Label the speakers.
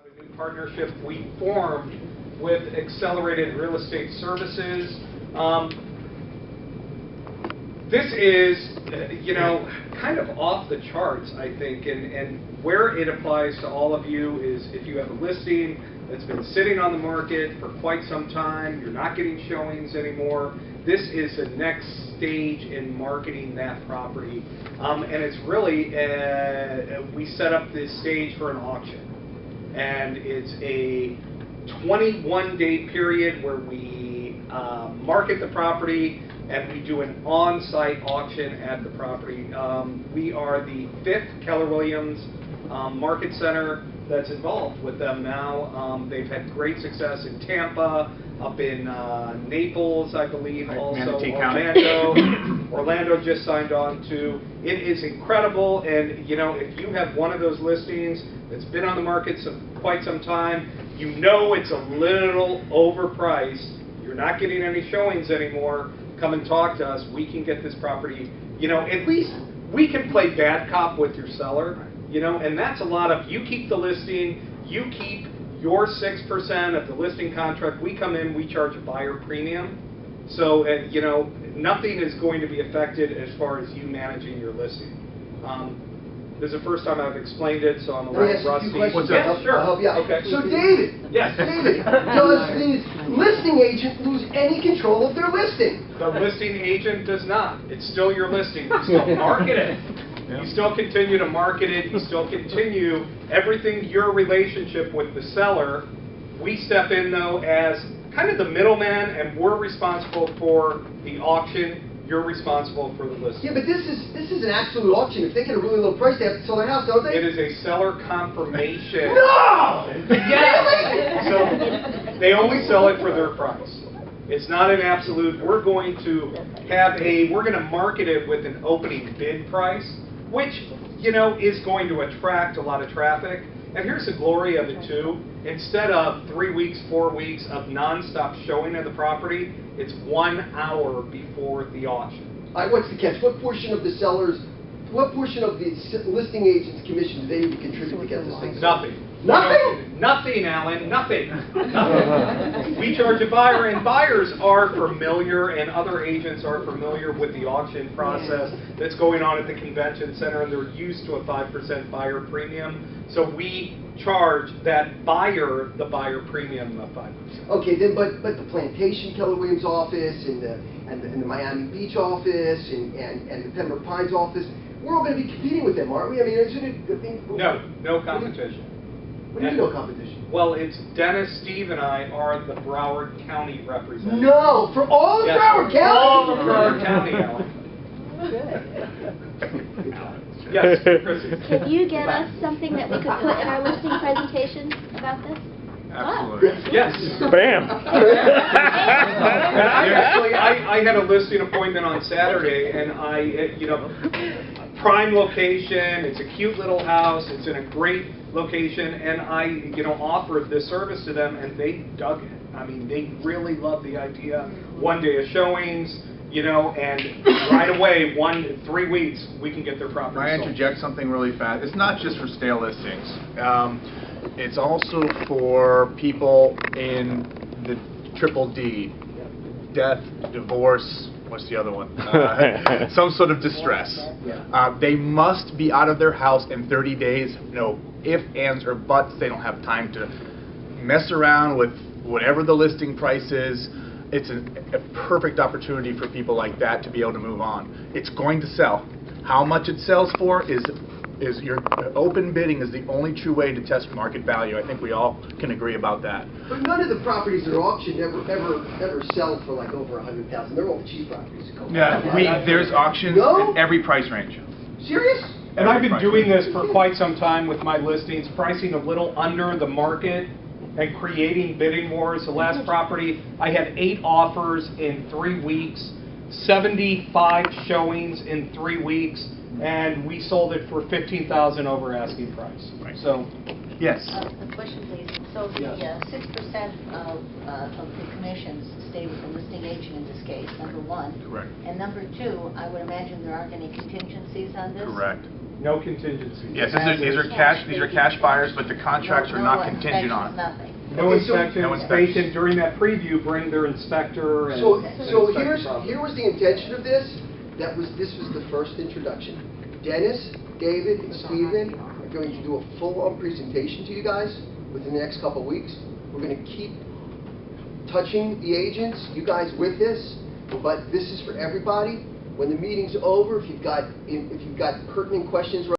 Speaker 1: A new partnership we formed with Accelerated Real Estate Services. This is, kind of off the charts, I think, and where it applies to all of you is if you have a listing that's been sitting on the market for quite some time, you're not getting showings anymore, this is the next stage in marketing that property. And it's really, we set up this stage for an auction. And it's a 21-day period where we market the property and we do an on-site auction at the property. We are the 5th Keller Williams Market Center that's involved with them now. They've had great success in Tampa, up in Naples, I believe, also Orlando. Orlando just signed on to. It is incredible, and if you have one of those listings that's been on the market quite some time, it's a little overpriced. You're not getting any showings anymore. Come and talk to us. We can get this property. At least we can play bad cop with your seller. And that's a lot of, you keep the listing, you keep your 6% of the listing contract. We come in, we charge a buyer premium. So, nothing is going to be affected as far as you managing your listing. This is the first time I've explained it, so I'm a little rusty.
Speaker 2: Yeah, sure. I'll help you out. Okay. So, David.
Speaker 1: Yes.
Speaker 2: David, does the listing agent lose any control of their listing?
Speaker 1: The listing agent does not. It's still your listing. You still market it. You still continue to market it. You still continue everything, your relationship with the seller. We step in, though, as kind of the middleman, and we're responsible for the auction. You're responsible for the listing.
Speaker 2: Yeah, but this is an absolute auction. If they get a really low price, they have to sell their house, don't they?
Speaker 1: It is a seller confirmation.
Speaker 2: No!
Speaker 1: Yes! So they only sell it for their price. It's not an absolute. We're going to market it with an opening bid price, which, is going to attract a lot of traffic. And here's the glory of it, too. Instead of 3 weeks, 4 weeks of nonstop showing of the property, it's 1 hour before the auction.
Speaker 2: What's the catch? What portion of the listing agent's commission do they need to contribute to get this thing?
Speaker 1: Nothing.
Speaker 2: Nothing?
Speaker 1: Nothing, Alan. Nothing. Nothing. We charge a buyer, and buyers are familiar, and other agents are familiar with the auction process that's going on at the convention center, and they're used to a 5% buyer premium. So we charge that buyer the buyer premium of 5%.
Speaker 2: Okay, then, but the Plantation Keller Williams office and the Miami Beach office and the Pembroke Pines office, we're all going to be competing with them, aren't we? I mean, isn't it?
Speaker 1: No competition.
Speaker 2: What do you mean no competition?
Speaker 1: Well, it's Dennis, Steve, and I are the Broward County representatives.
Speaker 2: No, for all of Broward County?
Speaker 1: All of Broward County, Alan. Yes, Chrissy.
Speaker 3: Can you get us something that we could put in our listing presentation about this?
Speaker 4: Absolutely.
Speaker 1: Yes.
Speaker 4: Bam.
Speaker 1: And I had a listing appointment on Saturday, and prime location, it's a cute little house, it's in a great location, and I, offered this service to them, and they dug it. I mean, they really loved the idea. 1 day of showings, and right away, 3 weeks, we can get their property sold.
Speaker 4: May I interject something really fast? It's not just for stale listings. It's also for people in the triple D, death, divorce, what's the other one? Some sort of distress. They must be out of their house in 30 days. No ifs, ands, or buts. They don't have time to mess around with whatever the listing price is. It's a perfect opportunity for people like that to be able to move on. It's going to sell. How much it sells for is your open bidding is the only true way to test market value. I think we all can agree about that.
Speaker 2: But none of the properties that are auctioned ever sell for like over $100,000. They're all the cheap properties.
Speaker 4: Yeah, there's auctions in every price range.
Speaker 2: Serious?
Speaker 1: And I've been doing this for quite some time with my listings, pricing a little under the market and creating bidding wars. The last property, I had 8 offers in 3 weeks, 75 showings in 3 weeks, and we sold it for $15,000 over asking price.
Speaker 4: Right.
Speaker 1: So,
Speaker 4: yes.
Speaker 5: A question, please. So the 6% of the commissions stay with the listing agent in this case, number one.
Speaker 4: Correct.
Speaker 5: And number two, I would imagine there aren't any contingencies on this?
Speaker 4: Correct.
Speaker 1: No contingencies.
Speaker 4: Yes, these are cash buyers, but the contracts are not contingent on.
Speaker 5: Nothing.
Speaker 1: No
Speaker 2: Okay, so-
Speaker 1: inspections.
Speaker 4: No
Speaker 1: They
Speaker 4: inspections.
Speaker 1: can, during that preview, bring their inspector and.
Speaker 2: So,
Speaker 1: and
Speaker 2: so
Speaker 1: inspect the property.
Speaker 2: here was the intention of this. This was the first introduction. Dennis, David, and Stephen are going to do a full-on presentation to you guys within the next couple of weeks. We're going to keep touching the agents, you guys with this, but this is for everybody. When the meeting's over, if you've got pertinent questions